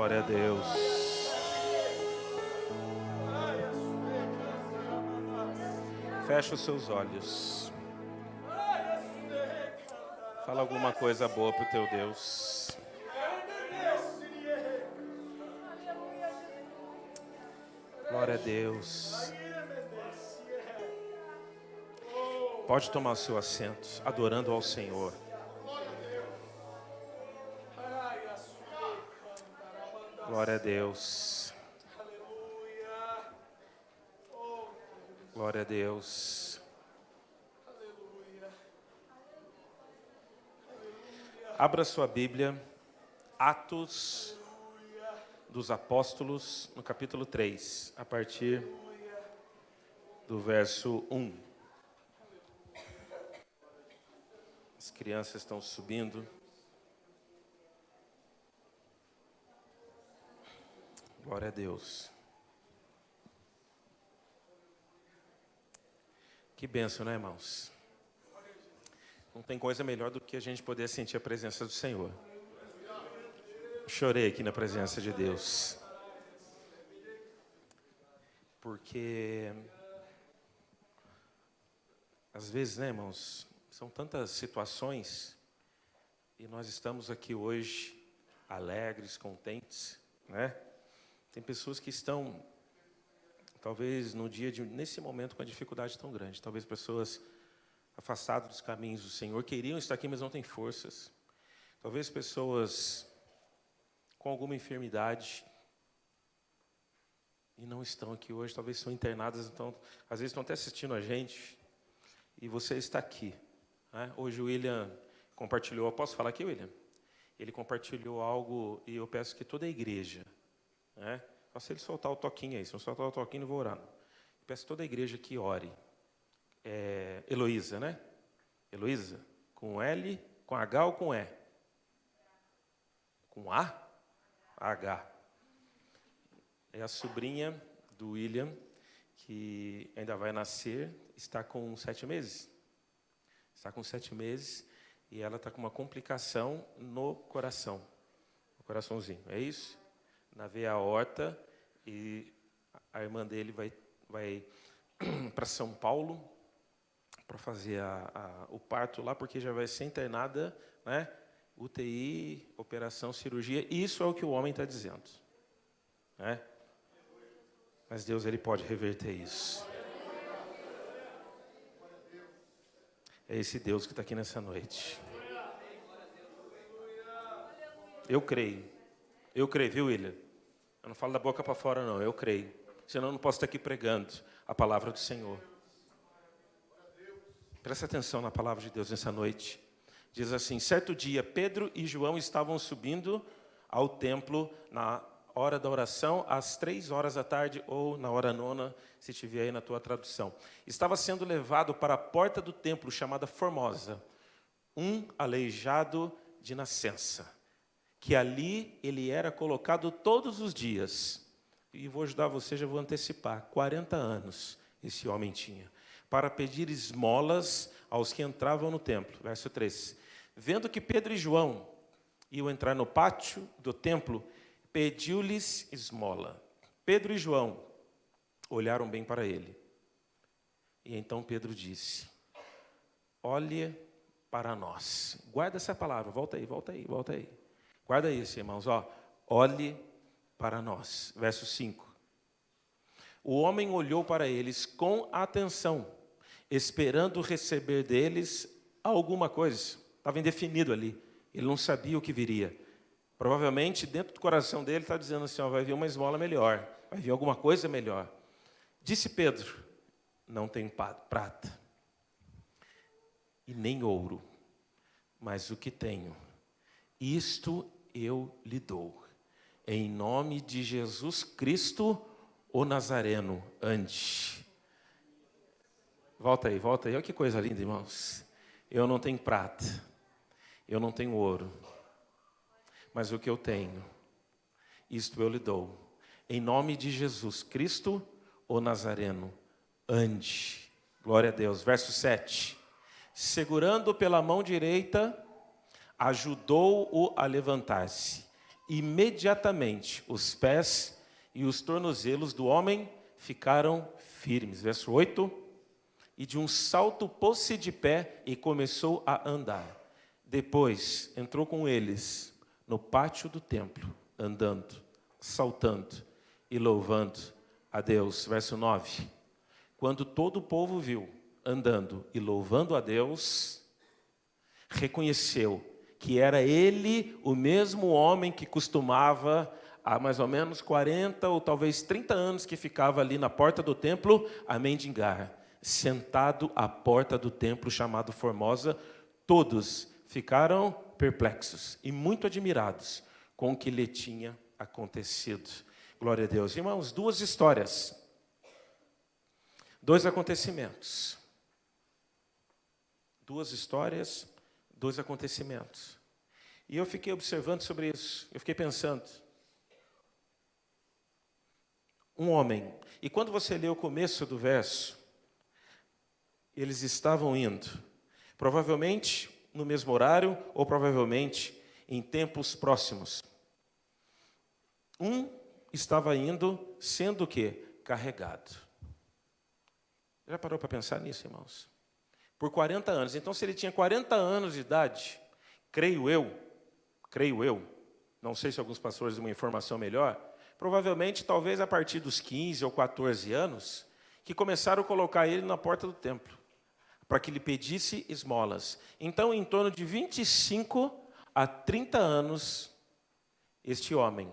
Glória a Deus. Fecha os seus olhos. Fala alguma coisa boa pro teu Deus. Glória a Deus. Pode tomar o seu assento, adorando ao Senhor. Glória a Deus. Glória a Deus. Abra sua Bíblia, Atos dos Apóstolos, no capítulo 3, a partir do verso 1. As crianças estão subindo. Glória a Deus. Que bênção, né, irmãos? Não tem coisa melhor do que a gente poder sentir a presença do Senhor. Chorei aqui na presença de Deus. Porque, às vezes, né, irmãos, são tantas situações e nós estamos aqui hoje alegres, contentes, né? Tem pessoas que estão, talvez, nesse momento com a dificuldade tão grande. Talvez pessoas afastadas dos caminhos do Senhor, queriam estar aqui, mas não têm forças. Talvez pessoas com alguma enfermidade e não estão aqui hoje. Talvez são internadas, então, às vezes estão até assistindo a gente e você está aqui, né? Hoje o William compartilhou, posso falar aqui, William? Ele compartilhou algo e eu peço que toda a igreja, né? Só se ele soltar o toquinho aí, se não soltar o toquinho, não vou orar. Peço toda a igreja que ore. Heloísa, né? Heloísa, com L, com H ou com E? Com A? H. É a sobrinha do William, que ainda vai nascer, está com 7 meses. Está com 7 meses e ela está com uma complicação no coração. No coraçãozinho, é isso? Na veia aorta, e a irmã dele vai para São Paulo para fazer o parto lá, porque já vai ser internada, né? UTI, operação, cirurgia. Isso é o que o homem está dizendo, né? Mas Deus, Ele pode reverter isso. É esse Deus que está aqui nessa noite. Eu creio, viu, William? Eu não falo da boca para fora, não, eu creio. Senão eu não posso estar aqui pregando a palavra do Senhor. Presta atenção na palavra de Deus nessa noite. Diz assim: certo dia, Pedro e João estavam subindo ao templo na hora da oração, às 3 horas da tarde, ou na hora nona, se tiver aí na tua tradução. Estava sendo levado para a porta do templo, chamada Formosa, um aleijado de nascença, que ali ele era colocado todos os dias. E vou ajudar você, já vou antecipar, 40 anos esse homem tinha, para pedir esmolas aos que entravam no templo. Verso 3. Vendo que Pedro e João iam entrar no pátio do templo, pediu-lhes esmola. Pedro e João olharam bem para ele. E então Pedro disse: olhe para nós. Guarda essa palavra, volta aí. Guarda isso, irmãos, olhe para nós. Verso 5. O homem olhou para eles com atenção, esperando receber deles alguma coisa. Estava indefinido ali, ele não sabia o que viria. Provavelmente, dentro do coração dele, está dizendo assim: vai vir uma esmola melhor, vai vir alguma coisa melhor. Disse Pedro: não tenho prata e nem ouro, mas o que tenho, isto eu lhe dou. Em nome de Jesus Cristo, o Nazareno, ande. Volta aí. Olha que coisa linda, irmãos. Eu não tenho prata, eu não tenho ouro, mas o que eu tenho, isto eu lhe dou. Em nome de Jesus Cristo, o Nazareno, ande. Glória a Deus. Verso 7. Segurando pela mão direita, ajudou-o a levantar-se. imediatamente os pés e os tornozelos do homem ficaram firmes. Verso 8. E de um salto pôs-se de pé e começou a andar. Depois entrou com eles no pátio do templo, andando, saltando e louvando a Deus. Verso 9. Quando todo o povo viu andando e louvando a Deus, reconheceu que era ele o mesmo homem que costumava, há mais ou menos 40 ou talvez 30 anos, que ficava ali na porta do templo a mendigar, sentado à porta do templo chamado Formosa. Todos ficaram perplexos e muito admirados com o que lhe tinha acontecido. Glória a Deus. Irmãos, duas histórias, dois acontecimentos. Duas histórias, dois acontecimentos. E eu fiquei observando sobre isso. Eu fiquei pensando. Um homem. E quando você lê o começo do verso, eles estavam indo, provavelmente no mesmo horário, ou provavelmente em tempos próximos. Um estava indo, sendo o quê? Carregado. Já parou para pensar nisso, irmãos? Por 40 anos. Então, se ele tinha 40 anos de idade, creio eu, não sei se alguns pastores têm uma informação melhor, provavelmente, talvez a partir dos 15 ou 14 anos, que começaram a colocar ele na porta do templo, para que lhe pedisse esmolas. Então, em torno de 25 a 30 anos, este homem,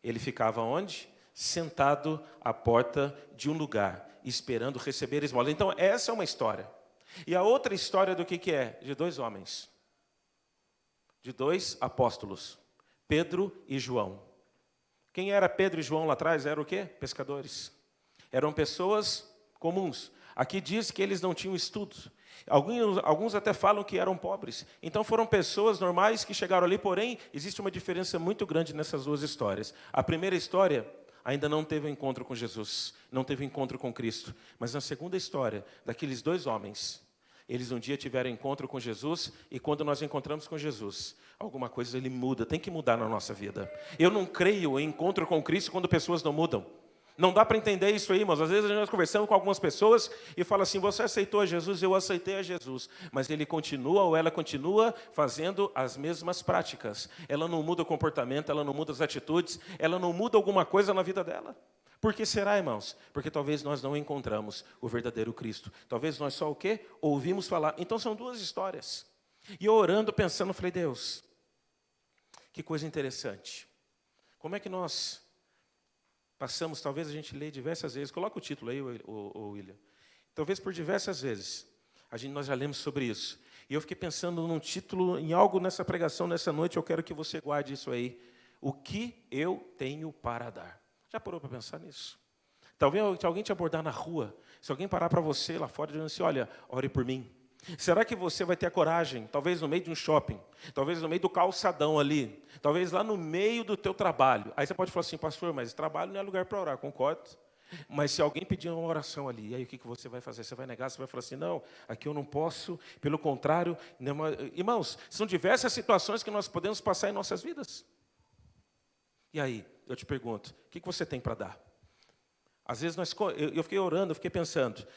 ele ficava onde? Sentado à porta de um lugar, esperando receber esmolas. Então, essa é uma história. E a outra história do que é? De dois homens. De dois apóstolos. Pedro e João. Quem era Pedro e João lá atrás? Eram o quê? Pescadores. Eram pessoas comuns. Aqui diz que eles não tinham estudo. Alguns até falam que eram pobres. Então foram pessoas normais que chegaram ali, porém, existe uma diferença muito grande nessas duas histórias. A primeira história ainda não teve um encontro com Jesus, não teve um encontro com Cristo. Mas na segunda história, daqueles dois homens, eles um dia tiveram encontro com Jesus, e quando nós encontramos com Jesus, alguma coisa ele muda, tem que mudar na nossa vida. Eu não creio em encontro com Cristo quando pessoas não mudam. Não dá para entender isso aí, irmãos. Às vezes nós conversamos com algumas pessoas e fala assim: você aceitou a Jesus? Eu aceitei a Jesus. Mas ele continua ou ela continua fazendo as mesmas práticas. Ela não muda o comportamento, ela não muda as atitudes, ela não muda alguma coisa na vida dela. Por que será, irmãos? Porque talvez nós não encontramos o verdadeiro Cristo. Talvez nós só o quê? Ouvimos falar. Então são duas histórias. E eu orando, pensando, falei: Deus, que coisa interessante. Como é que nós passamos, talvez a gente lê diversas vezes, coloca o título aí, o William. Talvez por diversas vezes, nós já lemos sobre isso. E eu fiquei pensando num título, em algo nessa pregação, nessa noite, eu quero que você guarde isso aí. O que eu tenho para dar? Já parou para pensar nisso? Talvez se alguém te abordar na rua, se alguém parar para você lá fora, dizendo assim: olha, ore por mim. Será que você vai ter a coragem, talvez no meio de um shopping, talvez no meio do calçadão ali, talvez lá no meio do teu trabalho? Aí você pode falar assim: pastor, mas trabalho não é lugar para orar, concordo. Mas se alguém pedir uma oração ali, aí o que você vai fazer? Você vai negar? Você vai falar assim: não, aqui eu não posso, pelo contrário. Não. Irmãos, são diversas situações que nós podemos passar em nossas vidas. E aí, eu te pergunto, o que você tem para dar? Às vezes eu fiquei orando, eu fiquei pensando,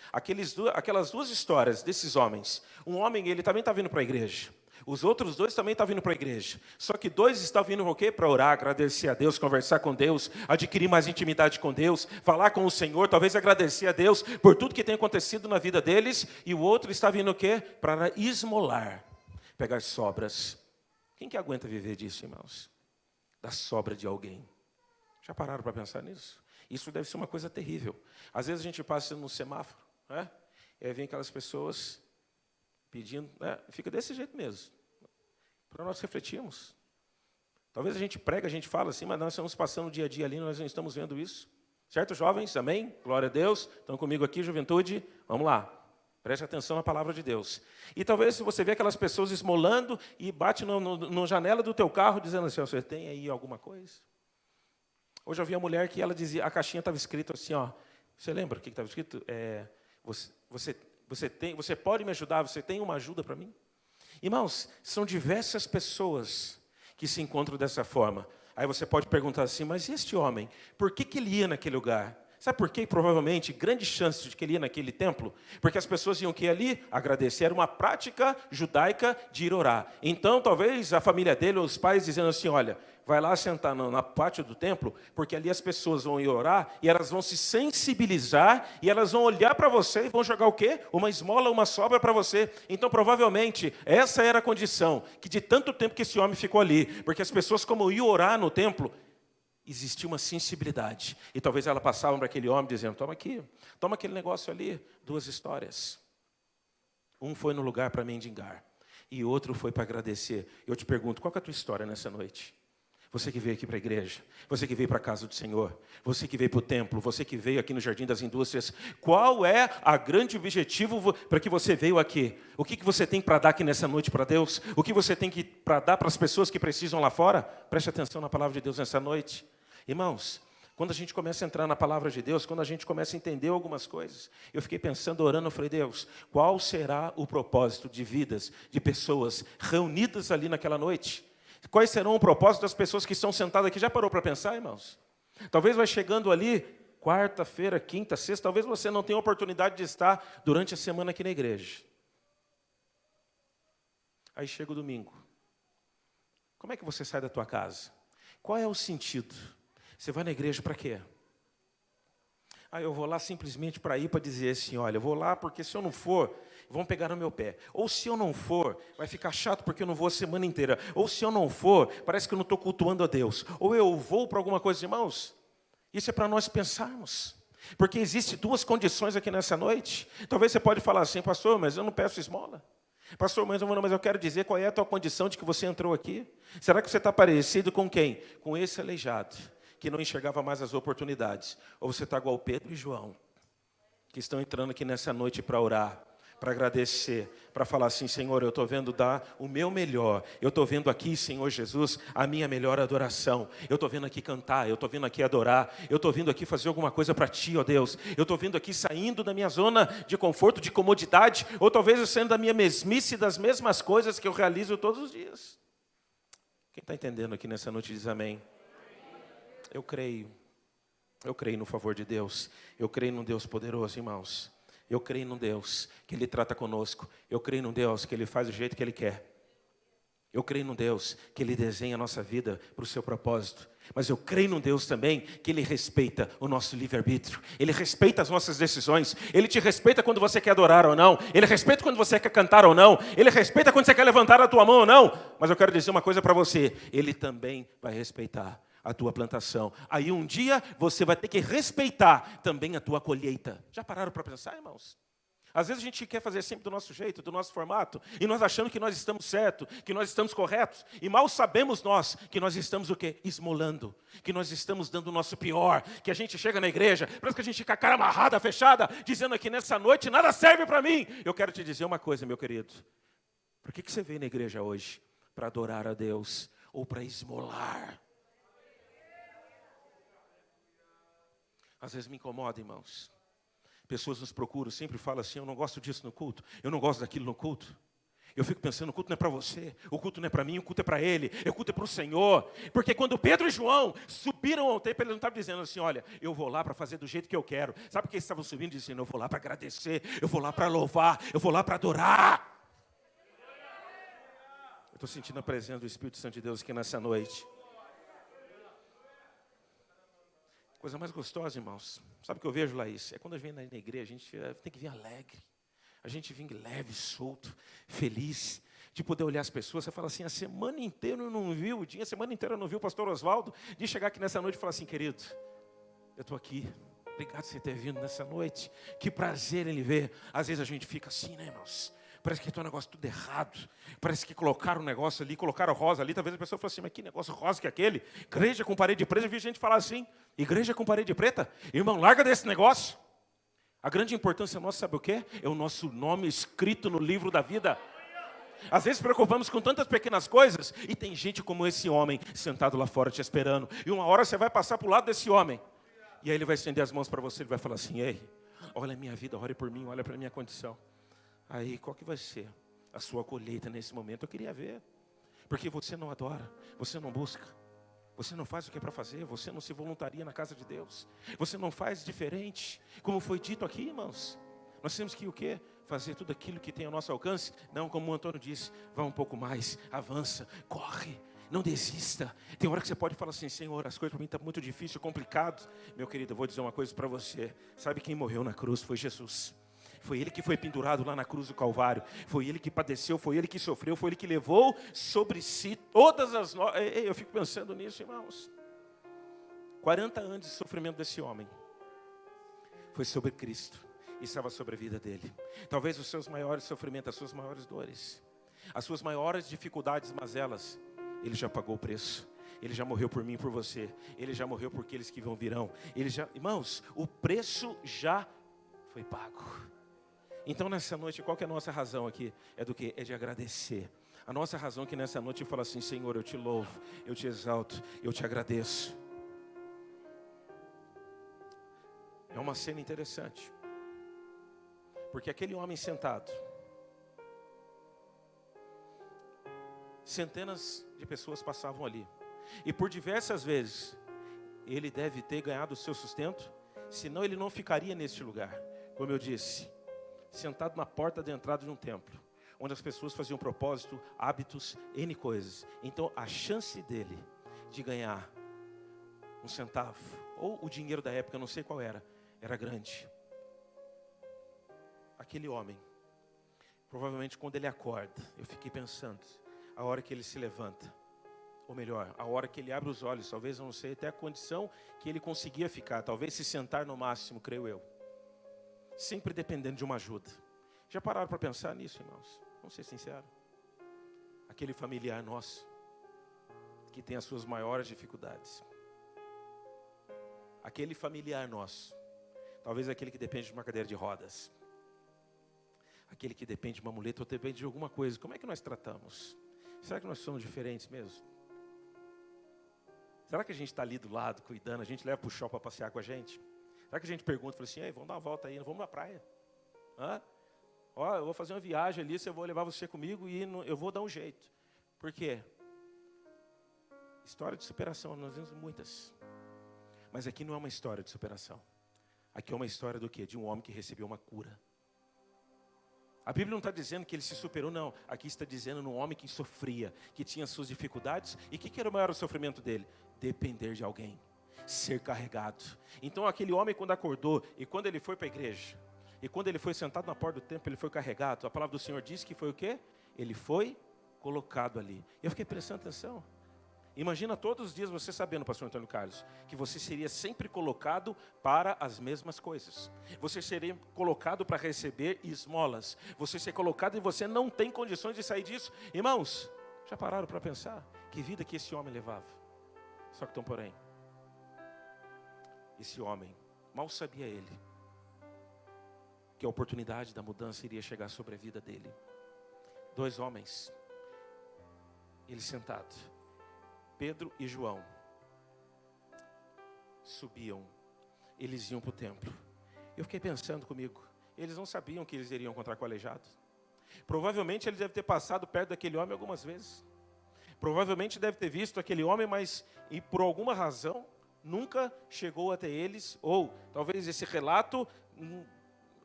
aquelas duas histórias desses homens. Um homem, ele também está vindo para a igreja. Os outros dois também estão vindo para a igreja. Só que dois estão vindo o quê? Para orar, agradecer a Deus, conversar com Deus, adquirir mais intimidade com Deus, falar com o Senhor, talvez agradecer a Deus por tudo que tem acontecido na vida deles. E o outro está vindo o quê? Para esmolar, pegar sobras. Quem que aguenta viver disso, irmãos? Da sobra de alguém. Já pararam para pensar nisso? Isso deve ser uma coisa terrível. Às vezes a gente passa no semáforo, né? E aí vem aquelas pessoas pedindo, né? Fica desse jeito mesmo. Para nós refletirmos. Talvez a gente prega, a gente fala assim, mas nós estamos passando o dia a dia ali, nós não estamos vendo isso. Certo, jovens? Amém? Glória a Deus. Estão comigo aqui, juventude? Vamos lá. Preste atenção na palavra de Deus. E talvez se você vê aquelas pessoas esmolando e bate na janela do teu carro dizendo assim: você tem aí alguma coisa? Hoje eu vi a mulher que ela dizia, a caixinha estava escrito assim, ó. Você lembra o que estava escrito? Você pode me ajudar? Você tem uma ajuda para mim? Irmãos, são diversas pessoas que se encontram dessa forma. Aí você pode perguntar assim, mas e este homem? Por que ele ia naquele lugar? Sabe por quê? Provavelmente, grande chance de que ele ia naquele templo, porque as pessoas iam que ir ali agradecer. Era uma prática judaica de ir orar. Então, talvez a família dele, ou os pais, dizendo assim, olha, vai lá sentar na pátio do templo, porque ali as pessoas vão ir orar, e elas vão se sensibilizar, e elas vão olhar para você e vão jogar o quê? Uma esmola, uma sobra para você. Então, provavelmente, essa era a condição, que de tanto tempo que esse homem ficou ali, porque as pessoas, como iam orar no templo, existia uma sensibilidade. E talvez ela passava para aquele homem dizendo, toma aqui, toma aquele negócio ali, 2 histórias. Um foi no lugar para mendigar, e outro foi para agradecer. Eu te pergunto, qual que é a tua história nessa noite? Você que veio aqui para a igreja, você que veio para a casa do Senhor, você que veio para o templo, você que veio aqui no Jardim das Indústrias, qual é a grande objetivo para que você veio aqui? O que você tem para dar aqui nessa noite para Deus? O que você tem para dar para as pessoas que precisam lá fora? Preste atenção na palavra de Deus nessa noite. Irmãos, quando a gente começa a entrar na palavra de Deus, quando a gente começa a entender algumas coisas, eu fiquei pensando, orando, eu falei, Deus, qual será o propósito de vidas, de pessoas reunidas ali naquela noite? Quais serão o propósito das pessoas que estão sentadas aqui? Já parou para pensar, irmãos? Talvez vai chegando ali, quarta-feira, quinta, sexta, talvez você não tenha oportunidade de estar durante a semana aqui na igreja. Aí chega o domingo. Como é que você sai da tua casa? Qual é o sentido? Você vai na igreja para quê? Eu vou lá simplesmente para ir para dizer assim, olha, eu vou lá porque se eu não for, vão pegar no meu pé. Ou se eu não for, vai ficar chato porque eu não vou a semana inteira. Ou se eu não for, parece que eu não estou cultuando a Deus. Ou eu vou para alguma coisa, irmãos. Isso é para nós pensarmos. Porque existem 2 condições aqui nessa noite. Talvez você pode falar assim, pastor, mas eu não peço esmola. Pastor, mas eu quero dizer qual é a tua condição de que você entrou aqui. Será que você está parecido com quem? Com esse aleijado, que não enxergava mais as oportunidades. Ou você está igual Pedro e João, que estão entrando aqui nessa noite para orar, para agradecer, para falar assim, Senhor, eu estou vendo dar o meu melhor. Eu estou vendo aqui, Senhor Jesus, a minha melhor adoração. Eu estou vendo aqui cantar, eu estou vindo aqui adorar. Eu estou vindo aqui fazer alguma coisa para Ti, ó Deus. Eu estou vindo aqui saindo da minha zona de conforto, de comodidade, ou talvez eu saindo da minha mesmice, das mesmas coisas que eu realizo todos os dias. Quem está entendendo aqui nessa noite diz amém. Eu creio no favor de Deus. Eu creio num Deus poderoso, irmãos. Eu creio num Deus que Ele trata conosco. Eu creio num Deus que Ele faz do jeito que Ele quer. Eu creio num Deus que Ele desenha a nossa vida para o seu propósito. Mas eu creio num Deus também que Ele respeita o nosso livre-arbítrio. Ele respeita as nossas decisões. Ele te respeita quando você quer adorar ou não. Ele respeita quando você quer cantar ou não. Ele respeita quando você quer levantar a tua mão ou não. Mas eu quero dizer uma coisa para você. Ele também vai respeitar a tua plantação. Aí um dia você vai ter que respeitar também a tua colheita. Já pararam para pensar, irmãos? Às vezes a gente quer fazer sempre do nosso jeito, do nosso formato, e nós achamos que nós estamos certos, que nós estamos corretos, e mal sabemos nós que nós estamos o quê? Esmolando, que nós estamos dando o nosso pior, que a gente chega na igreja, parece que a gente fica a cara amarrada, fechada, dizendo aqui nessa noite nada serve para mim. Eu quero te dizer uma coisa, meu querido. Por que você veio na igreja hoje? Para adorar a Deus ou para esmolar? Às vezes me incomoda, irmãos. Pessoas nos procuram, sempre falam assim, eu não gosto disso no culto, eu não gosto daquilo no culto. Eu fico pensando, o culto não é para você, o culto não é para mim, o culto é para Ele, o culto é para o Senhor. Porque quando Pedro e João subiram ao templo, eles não estavam dizendo assim, olha, eu vou lá para fazer do jeito que eu quero. Sabe por que eles estavam subindo dizendo, eu vou lá para agradecer, eu vou lá para louvar, eu vou lá para adorar. Eu estou sentindo a presença do Espírito Santo de Deus aqui nessa noite. Coisa mais gostosa, irmãos. Sabe o que eu vejo, Laís? É quando a gente vem na igreja, a gente tem que vir alegre. A gente vem leve, solto, feliz, de poder olhar as pessoas. Você fala assim, a semana inteira eu não vi o dia, a semana inteira eu não vi o pastor Oswaldo, de chegar aqui nessa noite e falar assim, querido, eu estou aqui. Obrigado por você ter vindo nessa noite. Que prazer ele ver. Às vezes a gente fica assim, né, irmãos? Parece que tem um negócio tudo errado. Parece que colocaram um negócio ali, colocaram rosa ali. Talvez a pessoa fale assim, mas que negócio rosa que é aquele? Igreja com parede preta. Eu vi gente falar assim, igreja com parede preta? Irmão, larga desse negócio. A grande importância nossa, sabe o quê? É o nosso nome escrito no livro da vida. Às vezes preocupamos com tantas pequenas coisas. E tem gente como esse homem, sentado lá fora te esperando. E uma hora você vai passar para o lado desse homem. E aí ele vai estender as mãos para você, ele vai falar assim, ei, olha a minha vida, ore por mim, olha para a minha condição. Aí, qual que vai ser a sua colheita nesse momento? Eu queria ver. Porque você não adora, você não busca. Você não faz o que é para fazer, você não se voluntaria na casa de Deus. Você não faz diferente, como foi dito aqui, irmãos. Nós temos que o quê? Fazer tudo aquilo que tem ao nosso alcance. Não, como o Antônio disse, vá um pouco mais, avança, corre, não desista. Tem hora que você pode falar assim, Senhor, as coisas para mim estão muito difíceis, complicado. Meu querido, eu vou dizer uma coisa para você. Sabe quem morreu na cruz? Foi Jesus. Foi Ele que foi pendurado lá na cruz do Calvário. Foi Ele que padeceu, foi Ele que sofreu, foi Ele que levou sobre si todas as... Eu fico pensando nisso, irmãos. 40 anos de sofrimento desse homem foi sobre Cristo e estava sobre a vida dele. Talvez os seus maiores sofrimentos, as suas maiores dores, as suas maiores dificuldades, mazelas, Ele já pagou o preço. Ele já morreu por mim e por você. Ele já morreu por aqueles que virão. Irmãos, o preço já foi pago. Então nessa noite, qual que é a nossa razão aqui? É do que? É de agradecer. A nossa razão aqui nessa noite é falar assim, Senhor, eu te louvo, eu te exalto, eu te agradeço. É uma cena interessante. Porque aquele homem sentado, centenas de pessoas passavam ali. E por diversas vezes, ele deve ter ganhado o seu sustento, senão ele não ficaria neste lugar. Como eu disse, sentado na porta de entrada de um templo, onde as pessoas faziam propósito, hábitos, N coisas. Então a chance dele de ganhar um centavo, ou o dinheiro da época, eu não sei qual era grande. Aquele homem, provavelmente quando ele acorda, eu fiquei pensando, a hora que ele se levanta, ou melhor, a hora que ele abre os olhos, talvez eu não sei até a condição que ele conseguia ficar, talvez se sentar no máximo, creio eu. Sempre dependendo de uma ajuda. Já pararam para pensar nisso, irmãos? Vamos ser sinceros. Aquele familiar nosso, que tem as suas maiores dificuldades. Aquele familiar nosso, talvez aquele que depende de uma cadeira de rodas. Aquele que depende de uma muleta ou depende de alguma coisa. Como é que nós tratamos? Será que nós somos diferentes mesmo? Será que a gente está ali do lado, cuidando? A gente leva para o shopping para passear com a gente? Será que a gente pergunta, fala assim, vamos dar uma volta aí, vamos na praia? Eu vou fazer uma viagem ali, eu vou levar você comigo e eu vou dar um jeito. Por quê? História de superação, nós vemos muitas. Mas aqui não é uma história de superação. Aqui é uma história do quê? De um homem que recebeu uma cura. A Bíblia não está dizendo que ele se superou, não. Aqui está dizendo num homem que sofria, que tinha suas dificuldades. E o que era o maior sofrimento dele? Depender de alguém. Ser carregado. Então aquele homem quando acordou e quando ele foi para a igreja e quando ele foi sentado na porta do templo, ele foi carregado. A palavra do Senhor diz que foi o quê? Ele foi colocado ali. Eu fiquei prestando atenção. Imagina todos os dias você sabendo, pastor Antônio Carlos, que você seria sempre colocado para as mesmas coisas. Você seria colocado para receber esmolas. Você ser colocado e você não tem condições de sair disso. Irmãos, já pararam para pensar que vida que esse homem levava? Só que porém, esse homem, mal sabia ele, que a oportunidade da mudança iria chegar sobre a vida dele. 2 homens, ele sentado, Pedro e João, subiam, eles iam para o templo. Eu fiquei pensando comigo, eles não sabiam que eles iriam encontrar com o aleijado. Provavelmente ele deve ter passado perto daquele homem algumas vezes. Provavelmente deve ter visto aquele homem, mas e por alguma razão nunca chegou até eles, ou talvez esse relato,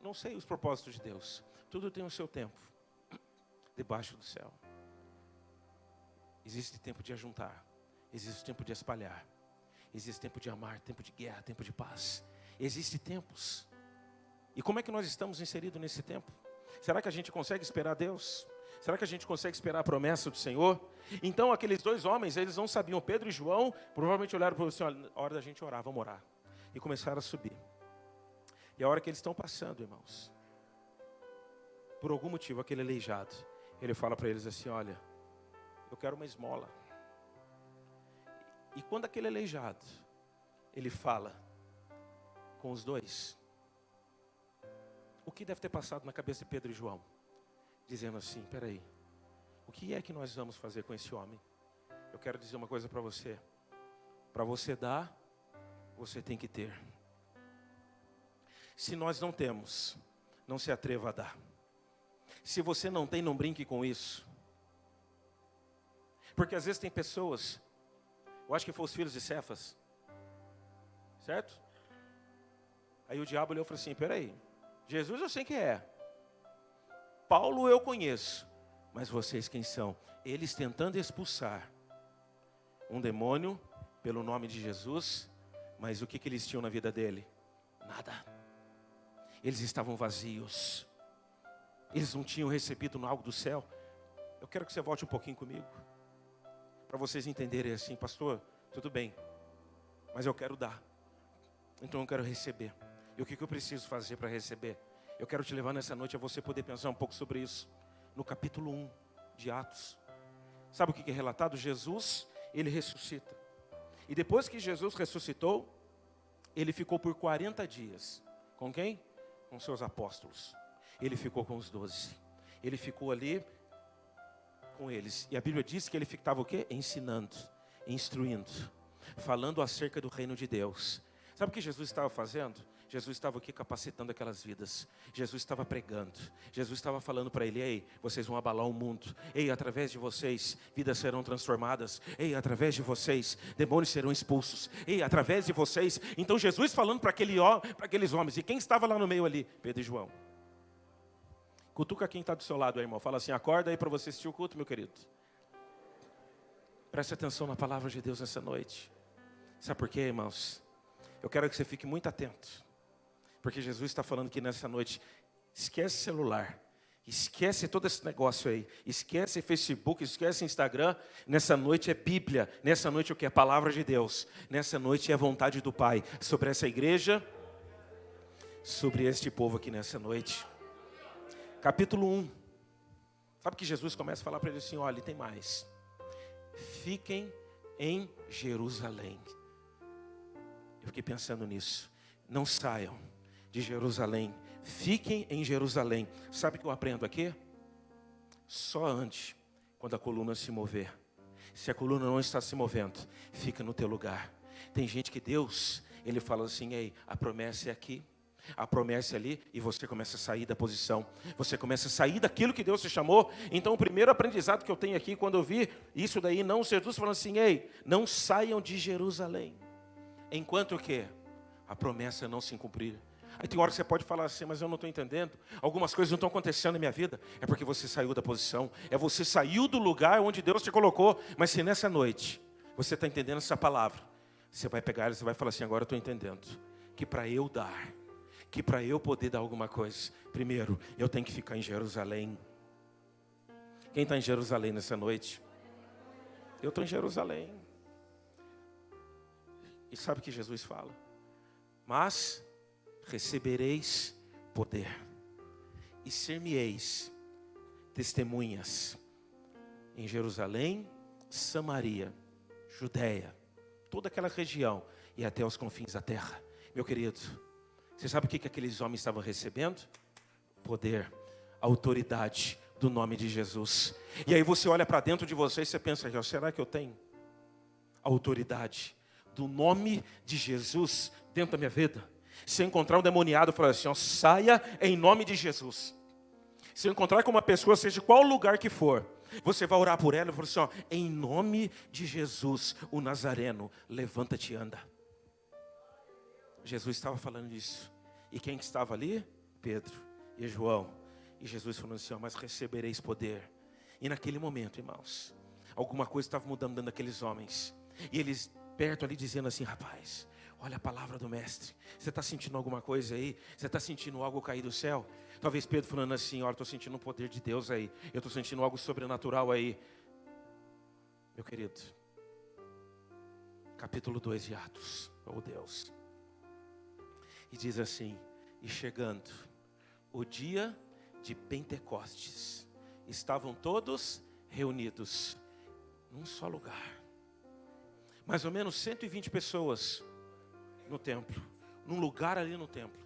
não sei os propósitos de Deus. Tudo tem o seu tempo, debaixo do céu. Existe tempo de ajuntar, existe tempo de espalhar, existe tempo de amar, tempo de guerra, tempo de paz. Existem tempos. E como é que nós estamos inseridos nesse tempo? Será que a gente consegue esperar Deus? Será que a gente consegue esperar a promessa do Senhor? Então aqueles 2 homens, eles não sabiam, Pedro e João, provavelmente olharam para o Senhor, a hora da gente orar, vamos orar. E começaram a subir. E a hora que eles estão passando, irmãos, por algum motivo, aquele aleijado, ele fala para eles assim, olha, eu quero uma esmola. E quando aquele aleijado, ele fala com os 2, o que deve ter passado na cabeça de Pedro e João? Dizendo assim, peraí, o que é que nós vamos fazer com esse homem? Eu quero dizer uma coisa para você. Para você dar, você tem que ter. Se nós não temos, não se atreva a dar. Se você não tem, não brinque com isso. Porque às vezes tem pessoas Eu acho que foi os filhos de Cefas. Certo? Aí o diabo olhou e falou assim, peraí, Jesus eu sei quem é. Paulo eu conheço. Mas vocês quem são? Eles tentando expulsar um demônio pelo nome de Jesus. Mas o que eles tinham na vida dele? Nada. Eles estavam vazios. Eles não tinham recebido algo do céu. Eu quero que você volte um pouquinho comigo. Para vocês entenderem assim, pastor, tudo bem. Mas eu quero dar. Então eu quero receber. E o que eu preciso fazer para receber? Eu quero te levar nessa noite a você poder pensar um pouco sobre isso. No capítulo 1 de Atos. Sabe o que é relatado? Jesus, ele ressuscita. E depois que Jesus ressuscitou, ele ficou por 40 dias. Com quem? Com seus apóstolos. Ele ficou com os 12. Ele ficou ali com eles. E a Bíblia diz que ele estava o quê? Ensinando, instruindo, falando acerca do reino de Deus. Sabe o que Jesus estava fazendo? Jesus estava aqui capacitando aquelas vidas. Jesus estava pregando. Jesus estava falando para ele, ei, vocês vão abalar o mundo. Ei, através de vocês, vidas serão transformadas. Ei, através de vocês, demônios serão expulsos. Ei, através de vocês. Então Jesus falando para aqueles homens. E quem estava lá no meio ali? Pedro e João. Cutuca quem está do seu lado, irmão. Fala assim, acorda aí para você assistir o culto, meu querido. Preste atenção na palavra de Deus nessa noite. Sabe por quê, irmãos? Eu quero que você fique muito atento. Porque Jesus está falando que nessa noite, esquece celular, esquece todo esse negócio aí, esquece Facebook, esquece Instagram. Nessa noite é Bíblia, nessa noite o que é a palavra de Deus, nessa noite é a vontade do Pai, sobre essa igreja, sobre este povo aqui nessa noite. Capítulo 1, sabe que Jesus começa a falar para ele assim, olha, tem mais, fiquem em Jerusalém. Eu fiquei pensando nisso, não saiam de Jerusalém, fiquem em Jerusalém. Sabe o que eu aprendo aqui? Só ande quando a coluna se mover. Se a coluna não está se movendo, fica no teu lugar. Tem gente que Deus, ele fala assim, ei, a promessa é aqui, a promessa é ali, e você começa a sair da posição, você começa a sair daquilo que Deus te chamou. Então o primeiro aprendizado que eu tenho aqui, quando eu vi isso daí, não, Jesus falando assim, ei, não saiam de Jerusalém, enquanto o quê? A promessa não se cumprir. Aí tem hora que você pode falar assim, mas eu não estou entendendo. Algumas coisas não estão acontecendo na minha vida. É porque você saiu da posição. É você saiu do lugar onde Deus te colocou. Mas se nessa noite você está entendendo essa palavra, você vai pegar e você vai falar assim, agora eu estou entendendo. Que para eu dar, que para eu poder dar alguma coisa, primeiro eu tenho que ficar em Jerusalém. Quem está em Jerusalém nessa noite? Eu estou em Jerusalém. E sabe o que Jesus fala? Mas recebereis poder e ser-me-eis testemunhas em Jerusalém, Samaria, Judeia, toda aquela região e até os confins da terra. Meu querido, você sabe o que aqueles homens estavam recebendo? Poder, autoridade do nome de Jesus. E aí você olha para dentro de você e você pensa, será que eu tenho autoridade do nome de Jesus dentro da minha vida? Se eu encontrar um demoniado, eu falo assim, saia em nome de Jesus. Se eu encontrar com uma pessoa, seja qual lugar que for, você vai orar por ela e falar assim, em nome de Jesus, o Nazareno, levanta-te e anda. Jesus estava falando isso. E quem estava ali? Pedro e João. E Jesus falando assim, mas recebereis poder. E naquele momento, irmãos, alguma coisa estava mudando dentro daqueles homens. E eles perto ali dizendo assim, rapaz, olha a palavra do mestre. Você está sentindo alguma coisa aí? Você está sentindo algo cair do céu? Talvez Pedro falando assim, olha, estou sentindo um poder de Deus aí. Eu estou sentindo algo sobrenatural aí. Meu querido, capítulo 2 de Atos, oh Deus. E diz assim, e chegando o dia de Pentecostes, estavam todos reunidos num só lugar. Mais ou menos 120 pessoas no templo, num lugar ali no templo.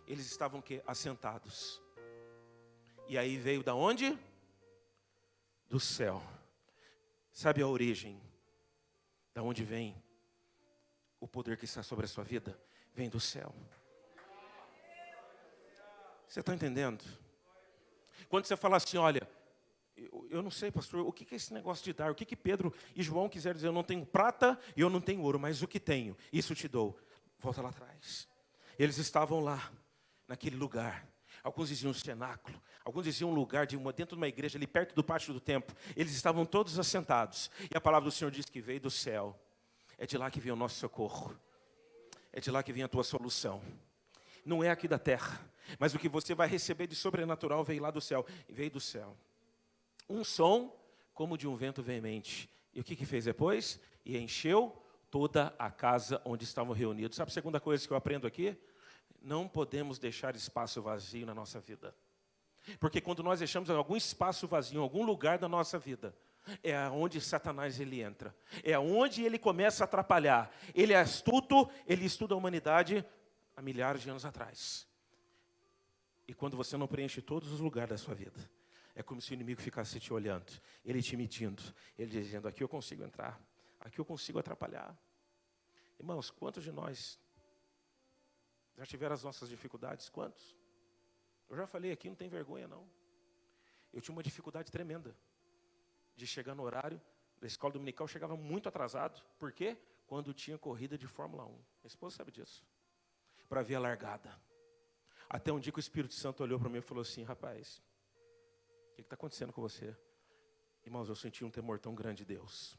Eles estavam assentados. E aí veio da onde? Do céu. Sabe a origem? Da onde vem o poder que está sobre a sua vida? Vem do céu. Você está entendendo? Quando você fala assim, olha, eu não sei, pastor, o que é esse negócio de dar? O que Pedro e João quiseram dizer? Eu não tenho prata e eu não tenho ouro, mas o que tenho, isso te dou. Volta lá atrás. Eles estavam lá, naquele lugar. Alguns diziam cenáculo, alguns diziam um lugar dentro de uma igreja, ali perto do pátio do templo. Eles estavam todos assentados. E a palavra do Senhor diz que veio do céu. É de lá que vem o nosso socorro. É de lá que vem a tua solução. Não é aqui da terra, mas o que você vai receber de sobrenatural veio lá do céu. Veio do céu. Um som como de um vento veemente. E o que fez depois? E encheu toda a casa onde estavam reunidos. Sabe a segunda coisa que eu aprendo aqui? Não podemos deixar espaço vazio na nossa vida. Porque quando nós deixamos algum espaço vazio, em algum lugar da nossa vida, é onde Satanás ele entra. É onde ele começa a atrapalhar. Ele é astuto, ele estuda a humanidade há milhares de anos atrás. E quando você não preenche todos os lugares da sua vida, é como se o inimigo ficasse te olhando, ele te medindo, ele dizendo, aqui eu consigo entrar, aqui eu consigo atrapalhar. Irmãos, quantos de nós já tiveram as nossas dificuldades? Quantos? Eu já falei aqui, não tem vergonha não. Eu tinha uma dificuldade tremenda de chegar no horário da escola dominical, eu chegava muito atrasado. Por quê? Quando tinha corrida de Fórmula 1. Minha esposa sabe disso. Para ver a largada. Até um dia que o Espírito Santo olhou para mim e falou assim, rapaz, o que está acontecendo com você? Irmãos, eu senti um temor tão grande de Deus.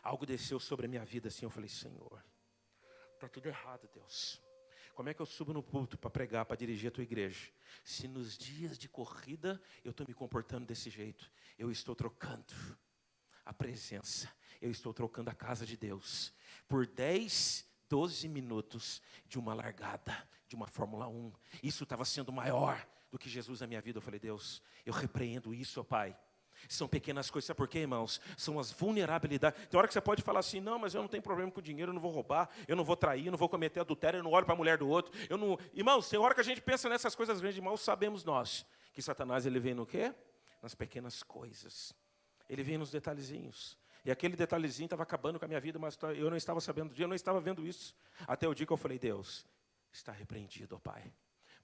Algo desceu sobre a minha vida assim, eu falei, Senhor, está tudo errado, Deus. Como é que eu subo no púlpito para pregar, para dirigir a tua igreja? Se nos dias de corrida eu estou me comportando desse jeito, eu estou trocando a presença, eu estou trocando a casa de Deus por 10, 12 minutos de uma largada, de uma Fórmula 1. Isso estava sendo maior do que Jesus na minha vida. Eu falei, Deus, eu repreendo isso, ó Pai. São pequenas coisas, sabe por quê, irmãos? São as vulnerabilidades. Tem hora que você pode falar assim, não, mas eu não tenho problema com dinheiro, eu não vou roubar, eu não vou trair, eu não vou cometer adultério, eu não olho para a mulher do outro. Eu não... Irmãos, tem hora que a gente pensa nessas coisas grandes, irmãos, sabemos nós que Satanás ele vem no quê? Nas pequenas coisas. Ele vem nos detalhezinhos. E aquele detalhezinho estava acabando com a minha vida, mas eu não estava sabendo do dia, eu não estava vendo isso. Até o dia que eu falei, Deus, está repreendido, ó Pai,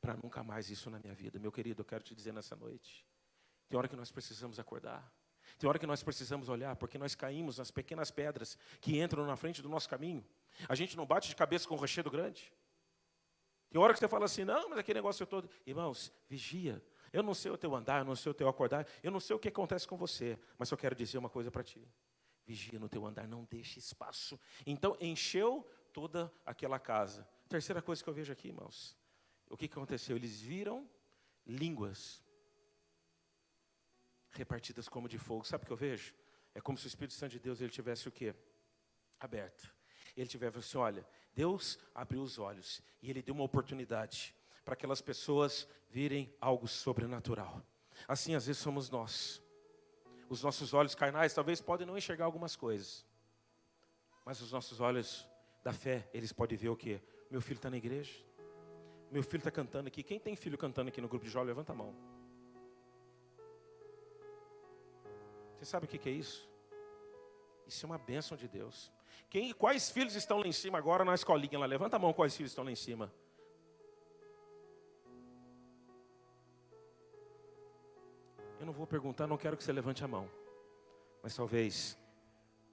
para nunca mais isso na minha vida. Meu querido, eu quero te dizer nessa noite, tem hora que nós precisamos acordar. Tem hora que nós precisamos olhar, porque nós caímos nas pequenas pedras que entram na frente do nosso caminho. A gente não bate de cabeça com um rochedo grande. Tem hora que você fala assim, não, mas aquele negócio todo... Irmãos, vigia. Eu não sei o teu andar, eu não sei o teu acordar, eu não sei o que acontece com você, mas eu quero dizer uma coisa para ti. Vigia no teu andar, não deixe espaço. Então, encheu toda aquela casa. Terceira coisa que eu vejo aqui, irmãos. O que aconteceu? Eles viram línguas repartidas como de fogo. Sabe o que eu vejo? É como se o Espírito Santo de Deus ele tivesse o quê? Aberto. Ele tivesse assim, olha, Deus abriu os olhos e ele deu uma oportunidade para aquelas pessoas virem algo sobrenatural. Assim, às vezes, somos nós. Os nossos olhos carnais talvez podem não enxergar algumas coisas, mas os nossos olhos da fé, eles podem ver o quê? Meu filho está na igreja, meu filho está cantando aqui. Quem tem filho cantando aqui no grupo de jovens, levanta a mão. Você sabe o que é isso? Isso é uma bênção de Deus. Quais filhos estão lá em cima agora na escolinha lá? Levanta a mão, quais filhos estão lá em cima? Eu não vou perguntar, não quero que você levante a mão. Mas talvez,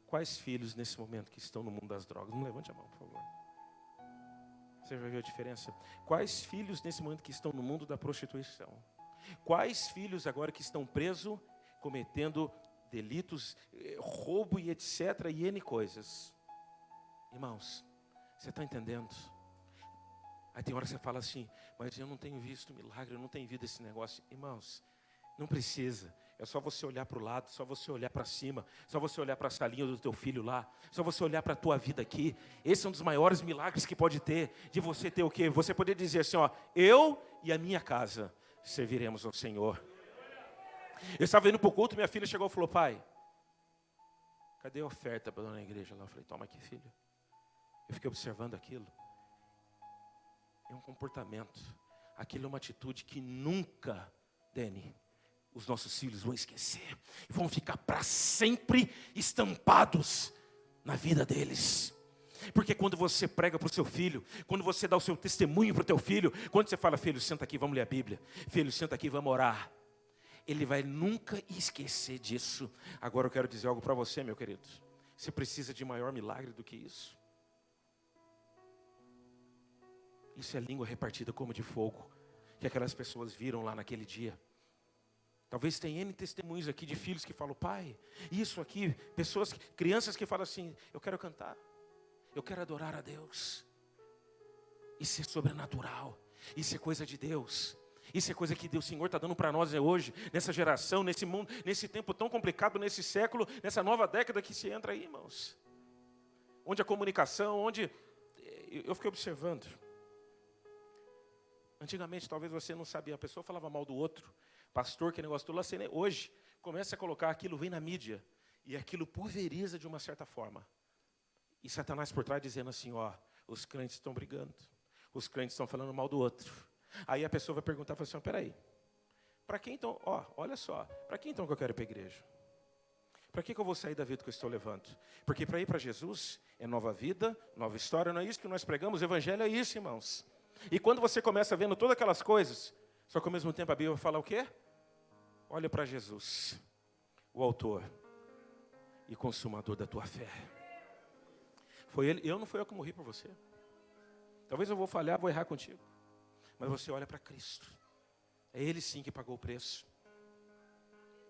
quais filhos nesse momento que estão no mundo das drogas? Não levante a mão, por favor. Você vai ver a diferença. Quais filhos nesse momento que estão no mundo da prostituição? Quais filhos agora que estão presos, cometendo delitos, roubo e etc. e N coisas? Irmãos, você está entendendo? Aí tem hora que você fala assim, mas eu não tenho visto milagre, eu não tenho visto esse negócio. Irmãos, não precisa. É só você olhar para o lado, só você olhar para cima, só você olhar para a salinha do teu filho lá, só você olhar para a tua vida aqui. Esse é um dos maiores milagres que pode ter, de você ter o quê? Você poder dizer assim, ó, eu e a minha casa serviremos ao Senhor. Eu estava indo para o culto, minha filha chegou e falou, pai, cadê a oferta para a igreja lá? Eu falei, toma aqui, filho. Eu fiquei observando aquilo. É um comportamento, aquilo é uma atitude que nunca, Dani, os nossos filhos vão esquecer. Vão ficar para sempre estampados na vida deles. Porque quando você prega para o seu filho, quando você dá o seu testemunho para o teu filho, quando você fala, filho, senta aqui, vamos ler a Bíblia. Filho, senta aqui, vamos orar. Ele vai nunca esquecer disso. Agora eu quero dizer algo para você, meu querido. Você precisa de maior milagre do que isso. Isso é língua repartida como de fogo, que aquelas pessoas viram lá naquele dia. Talvez tenha N testemunhos aqui de filhos que falam, pai, isso aqui, crianças que falam assim, eu quero cantar, eu quero adorar a Deus. Isso é sobrenatural, isso é coisa de Deus. Isso é coisa que Deus, o Senhor está dando para nós hoje, nessa geração, nesse mundo, nesse tempo tão complicado, nesse século, nessa nova década que se entra aí, irmãos. Onde a comunicação, onde... Eu fiquei observando. Antigamente, talvez você não sabia, a pessoa falava mal do outro, pastor, que negócio todo, assim, hoje, começa a colocar aquilo, vem na mídia, e aquilo pulveriza de uma certa forma. E Satanás por trás dizendo assim, ó, os crentes estão brigando, os crentes estão falando mal do outro. Aí a pessoa vai perguntar, fala assim, peraí, para quem então, ó, olha só, para quem então que eu quero ir para a igreja? Para que eu vou sair da vida que eu estou levando? Porque para ir para Jesus é nova vida, nova história, não é isso que nós pregamos, o evangelho é isso, irmãos. E quando você começa vendo todas aquelas coisas, só que ao mesmo tempo a Bíblia fala o quê? Olha para Jesus, o autor e consumador da tua fé. Foi ele, não foi eu que morri por você. Talvez eu vou falhar, vou errar contigo. Mas você olha para Cristo. É Ele sim que pagou o preço.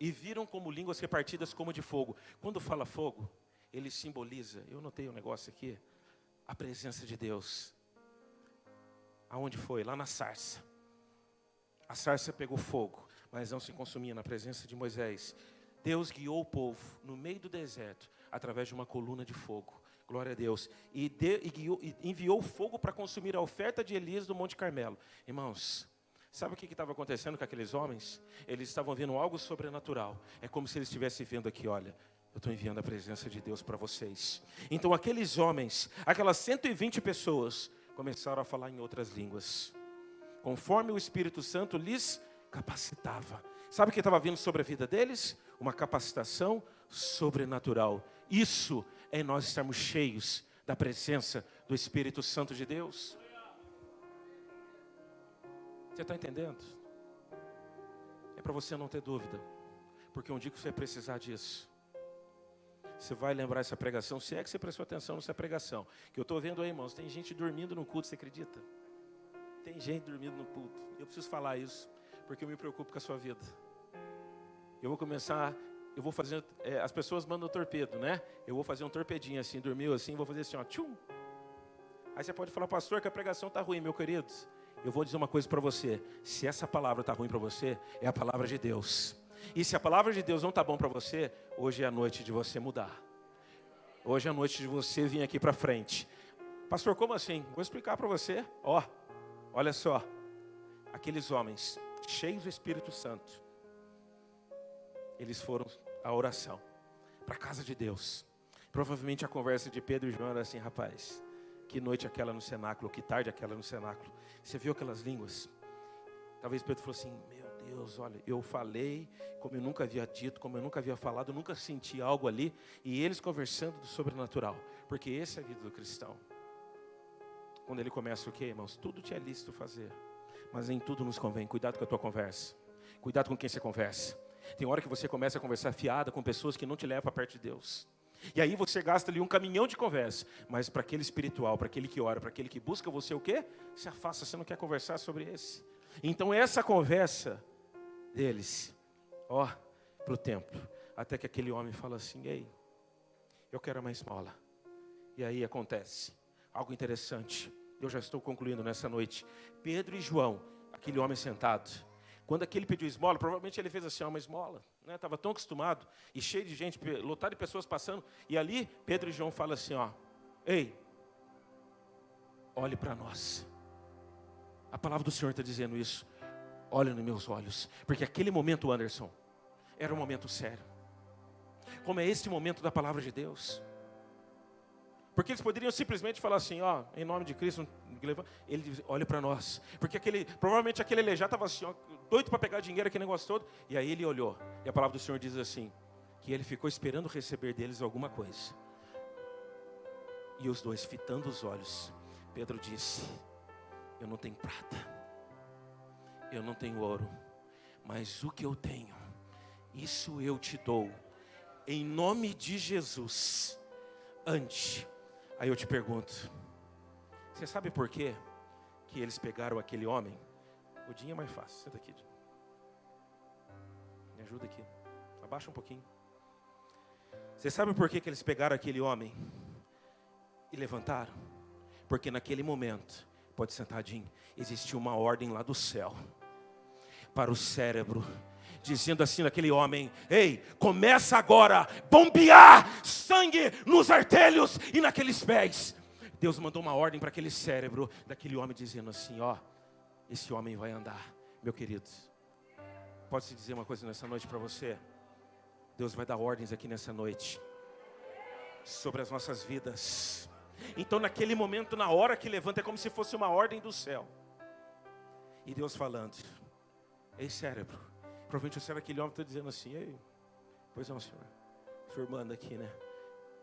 E viram como línguas repartidas como de fogo. Quando fala fogo, ele simboliza, eu notei um negócio aqui, a presença de Deus. Aonde foi? Lá na sarça. A sarça pegou fogo, mas não se consumia na presença de Moisés. Deus guiou o povo no meio do deserto, através de uma coluna de fogo. Glória a Deus. E enviou fogo para consumir a oferta de Elias do Monte Carmelo. Irmãos, sabe o que estava acontecendo com aqueles homens? Eles estavam vendo algo sobrenatural. É como se eles estivessem vendo aqui, olha, eu estou enviando a presença de Deus para vocês. Então aqueles homens, aquelas 120 pessoas, começaram a falar em outras línguas, conforme o Espírito Santo lhes capacitava. Sabe o que estava vindo sobre a vida deles? Uma capacitação sobrenatural. Isso é nós estarmos cheios da presença do Espírito Santo de Deus. Você está entendendo? É para você não ter dúvida, porque um dia que você vai precisar disso, você vai lembrar essa pregação, se é que você prestou atenção nessa pregação, que eu estou vendo aí, irmãos, tem gente dormindo no culto, você acredita? Tem gente dormindo no culto. Eu preciso falar isso, porque eu me preocupo com a sua vida. Eu vou fazer, as pessoas mandam torpedo, né? Eu vou fazer um torpedinho assim, dormiu assim, vou fazer assim, ó, tchum. Aí você pode falar, pastor, que a pregação está ruim, meu querido. Eu vou dizer uma coisa para você, se essa palavra está ruim para você, é a palavra de Deus. E se a palavra de Deus não está bom para você, hoje é a noite de você mudar. Hoje é a noite de você vir aqui para frente. Pastor, como assim? Vou explicar para você. Ó, olha só. Aqueles homens cheios do Espírito Santo, eles foram à oração, para a casa de Deus. Provavelmente a conversa de Pedro e João era assim, rapaz, que noite aquela no cenáculo, que tarde aquela no cenáculo. Você viu aquelas línguas? Talvez Pedro falou assim, meu Deus, olha, eu falei como eu nunca havia dito, como eu nunca havia falado, eu nunca senti algo ali. E eles conversando do sobrenatural, porque esse é a vida do cristão. Quando ele começa o quê, irmãos? Tudo te é lícito fazer, mas em tudo nos convém. Cuidado com a tua conversa, cuidado com quem você conversa. Tem hora que você começa a conversar fiada com pessoas que não te levam para perto de Deus. E aí você gasta ali um caminhão de conversa. Mas para aquele espiritual, para aquele que ora, para aquele que busca, você o quê? Se afasta, você não quer conversar sobre esse. Então essa conversa deles, ó, para o templo. Até que aquele homem fala assim, ei, eu quero uma esmola. E aí acontece algo interessante. Eu já estou concluindo nessa noite. Pedro e João, aquele homem sentado. Quando aquele pediu esmola, provavelmente ele fez assim, uma esmola. Estava tão acostumado, e cheio de gente, lotado de pessoas passando. E ali, Pedro e João falam assim, ó, ei, olhe para nós. A palavra do Senhor está dizendo isso. Olha nos meus olhos. Porque aquele momento, Anderson, era um momento sério. Como é este momento da palavra de Deus. Porque eles poderiam simplesmente falar assim, ó, em nome de Cristo, ele diz, olha para nós. Porque provavelmente aquele aleijado estava assim, ó, doido para pegar dinheiro, aquele negócio todo. E aí ele olhou. E a palavra do Senhor diz assim, que ele ficou esperando receber deles alguma coisa. E os dois, fitando os olhos, Pedro disse, eu não tenho prata, eu não tenho ouro, mas o que eu tenho, isso eu te dou, em nome de Jesus, ande. Aí eu te pergunto, você sabe por quê que eles pegaram aquele homem? O Dinho é mais fácil, senta aqui, Dinho. Me ajuda aqui, abaixa um pouquinho. Você sabe por que eles pegaram aquele homem e levantaram? Porque naquele momento, pode sentar, Dinho, existiu uma ordem lá do céu para o cérebro, dizendo assim naquele homem: ei, começa agora a bombear sangue nos artérios e naqueles pés. Deus mandou uma ordem para aquele cérebro daquele homem, dizendo assim: ó, esse homem vai andar. Meu querido, posso te dizer uma coisa nessa noite para você? Deus vai dar ordens aqui nessa noite sobre as nossas vidas. Então naquele momento, na hora que levanta, é como se fosse uma ordem do céu. E Deus falando: ei, cérebro. Provavelmente o cérebro daquele homem está dizendo assim: ei, pois não, senhor. O senhor manda aqui, né?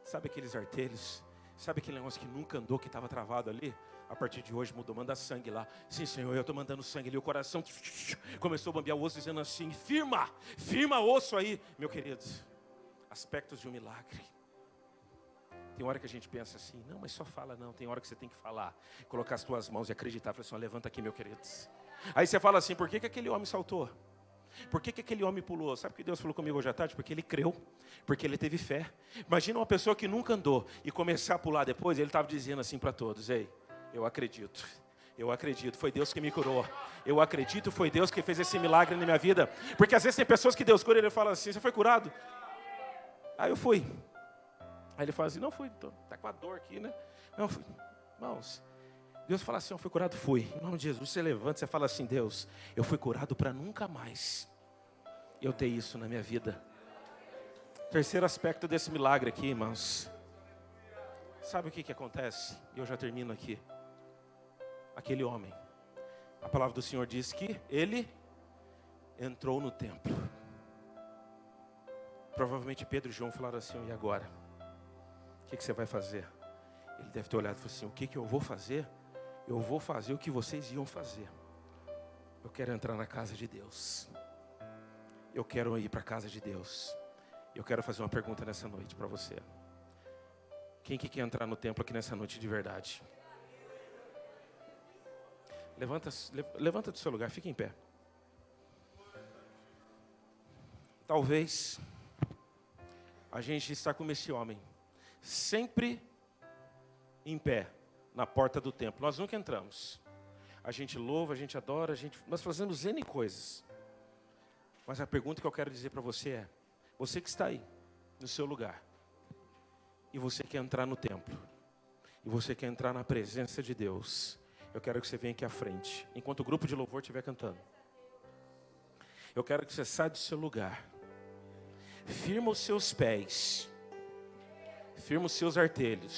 Sabe aqueles artelhos? Sabe aquele negócio que nunca andou, que estava travado ali? A partir de hoje mudou, manda sangue lá. Sim, Senhor, eu estou mandando sangue ali. O coração começou a bambear o osso, dizendo assim: firma osso aí. Meu querido, aspectos de um milagre. Tem hora que a gente pensa assim: não, mas só fala não. Tem hora que você tem que falar, colocar as tuas mãos e acreditar. Fala assim: ó, levanta aqui, meu querido. Aí você fala assim: por que aquele homem saltou? Por que aquele homem pulou? Sabe o que Deus falou comigo hoje à tarde? Porque ele creu, porque ele teve fé. Imagina uma pessoa que nunca andou e começar a pular depois. Ele estava dizendo assim para todos: ei, eu acredito, foi Deus que me curou. Eu acredito, foi Deus que fez esse milagre na minha vida. Porque às vezes tem pessoas que Deus cura e ele fala assim: você foi curado? Aí eu fui. Aí ele fala assim: não fui, está com a dor aqui, né? Não fui. Irmãos, Deus fala assim: eu fui curado, fui. Em nome de Jesus, você levanta, você fala assim: Deus, eu fui curado para nunca mais eu ter isso na minha vida. Terceiro aspecto desse milagre aqui, irmãos. Sabe o que acontece? E eu já termino aqui. Aquele homem, a palavra do Senhor diz que ele entrou no templo. Provavelmente Pedro e João falaram assim: e agora? O que você vai fazer? Ele deve ter olhado e falado assim: o que eu vou fazer? Eu vou fazer o que vocês iam fazer. Eu quero entrar na casa de Deus. Eu quero ir para a casa de Deus. Eu quero fazer uma pergunta nessa noite para você. Quem que quer entrar no templo aqui nessa noite de verdade? Levanta do seu lugar, fica em pé. Talvez a gente está como esse homem, sempre em pé na porta do templo. Nós nunca entramos. A gente louva, a gente adora, nós fazemos N coisas. Mas a pergunta que eu quero dizer para você é: você que está aí, no seu lugar, e você quer entrar no templo, e você quer entrar na presença de Deus, eu quero que você venha aqui à frente, enquanto o grupo de louvor estiver cantando. Eu quero que você saia do seu lugar, firma os seus pés, firma os seus artelhos,